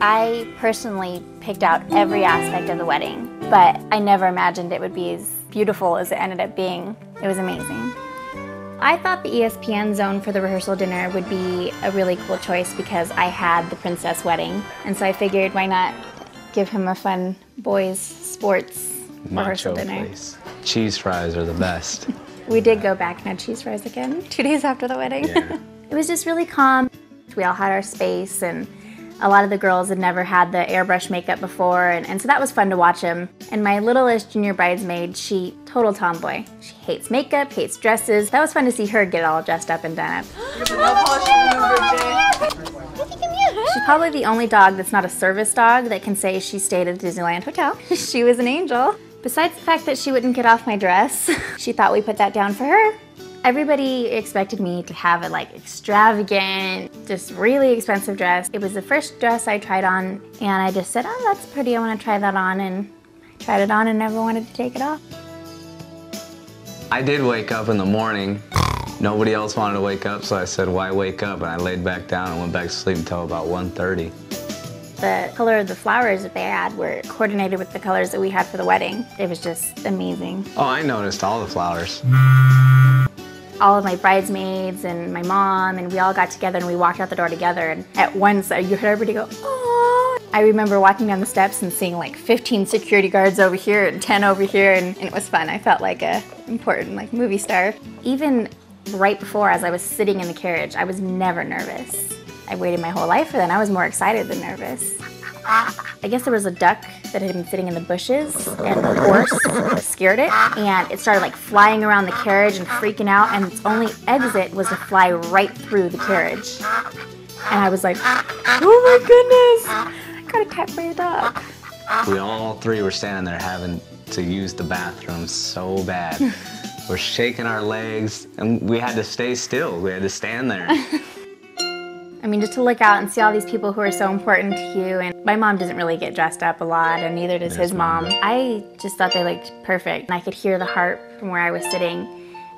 I personally picked out every aspect of the wedding, but I never imagined it would be as beautiful as it ended up being. It was amazing. I thought the ESPN zone for the rehearsal dinner would be a really cool choice because I had the princess wedding, and so I figured why not give him a fun boys sports rehearsal dinner. Place. Cheese fries are the best. We did go back and had cheese fries again 2 days after the wedding. Yeah. It was just really calm. We all had our space, and a lot of the girls had never had the airbrush makeup before, and so that was fun to watch them. And my littlest junior bridesmaid, she total tomboy. She hates makeup, hates dresses. That was fun to see her get all dressed up and done up. She's probably the only dog that's not a service dog that can say she stayed at the Disneyland Hotel. She was an angel. Besides the fact that she wouldn't get off my dress, she thought we put that down for her. Everybody expected me to have a extravagant, just really expensive dress. It was the first dress I tried on, and I just said, oh, that's pretty, I want to try that on, and I tried it on and never wanted to take it off. I did wake up in the morning. Nobody else wanted to wake up, so I said, why wake up? And I laid back down and went back to sleep until about 1:30. The color of the flowers that they had were coordinated with the colors that we had for the wedding. It was just amazing. Oh, I noticed all the flowers. All of my bridesmaids and my mom, and we all got together and we walked out the door together, and at once you heard everybody go, oh. I remember walking down the steps and seeing 15 security guards over here and 10 over here, and it was fun. I felt like a important movie star. Even right before, as I was sitting in the carriage, I was never nervous. I waited my whole life for that, and I was more excited than nervous. I guess there was a duck that had been sitting in the bushes, and the horse scared it, and it started flying around the carriage and freaking out, and its only exit was to fly right through the carriage. And I was like, oh my goodness, I got attacked by a dog. We all three were standing there having to use the bathroom so bad. We're shaking our legs, and we had to stay still. We had to stand there. I mean, just to look out and see all these people who are so important to you. And my mom doesn't really get dressed up a lot, and neither does his mom. I just thought they looked perfect. And I could hear the harp from where I was sitting.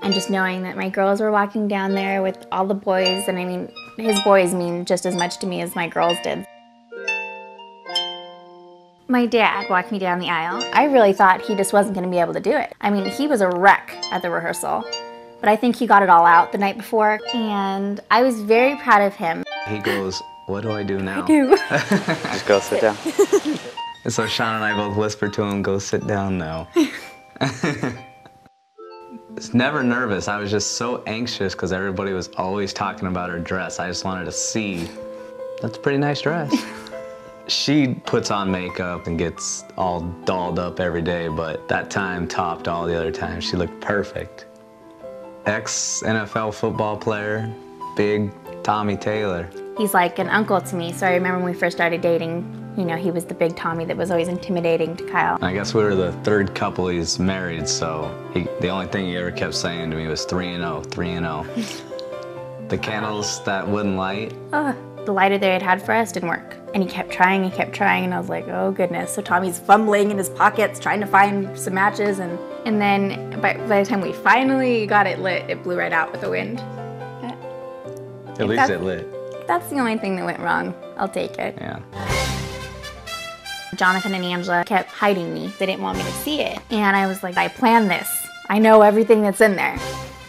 And just knowing that my girls were walking down there with all the boys, and I mean, his boys mean just as much to me as my girls did. My dad walked me down the aisle. I really thought he just wasn't going to be able to do it. I mean, he was a wreck at the rehearsal. But I think he got it all out the night before, and I was very proud of him. He goes, what do I do now? I do. Just go sit down. And so Sean and I both whispered to him, go sit down now. It's never nervous. I was just so anxious because everybody was always talking about her dress. I just wanted to see. That's a pretty nice dress. She puts on makeup and gets all dolled up every day, but that time topped all the other times. She looked perfect. Ex-NFL football player, big Tommy Taylor. He's like an uncle to me, so I remember when we first started dating, you know, he was the big Tommy that was always intimidating to Kyle. I guess we were the third couple he's married, so the only thing he ever kept saying to me was 3-0, 3-0. The candles that wouldn't light. The lighter they had for us didn't work. And he kept trying, and I was like, oh goodness. So Tommy's fumbling in his pockets, trying to find some matches, and then by the time we finally got it lit, it blew right out with the wind. At least it lit. That's the only thing that went wrong. I'll take it. Yeah. Jonathan and Angela kept hiding me. They didn't want me to see it. And I was like, I planned this. I know everything that's in there.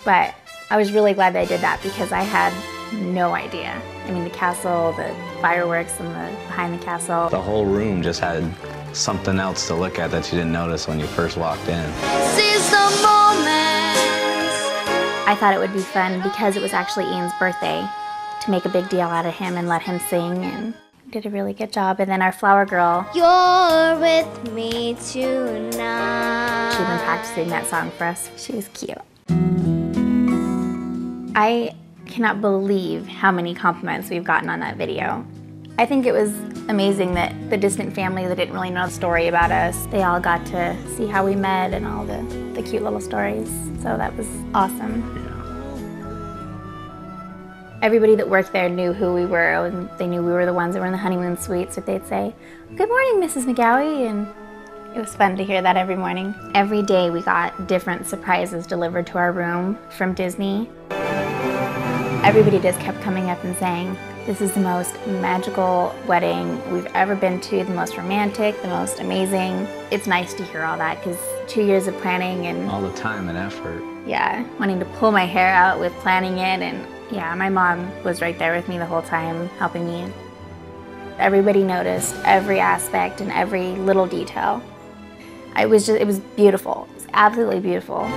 But I was really glad that I did that because I had no idea. I mean, the castle, the fireworks, and the behind the castle. The whole room just had something else to look at that you didn't notice when you first walked in. Seize the moment. I thought it would be fun because it was actually Ian's birthday to make a big deal out of him and let him sing, and did a really good job. And then our flower girl, You're with me tonight. she'd been practicing that song for us. She was cute. I cannot believe how many compliments we've gotten on that video. I think it was amazing that the distant family that didn't really know the story about us, they all got to see how we met and all the cute little stories. So that was awesome. Everybody that worked there knew who we were, and they knew we were the ones that were in the honeymoon suite, so they'd say, good morning, Mrs. McGowie, and it was fun to hear that every morning. Every day we got different surprises delivered to our room from Disney. Everybody just kept coming up and saying, This is the most magical wedding we've ever been to, the most romantic, the most amazing. It's nice to hear all that because 2 years of planning and all the time and effort. Yeah, wanting to pull my hair out with planning it, and yeah, my mom was right there with me the whole time, helping me. Everybody noticed every aspect and every little detail. It was beautiful. It was absolutely beautiful.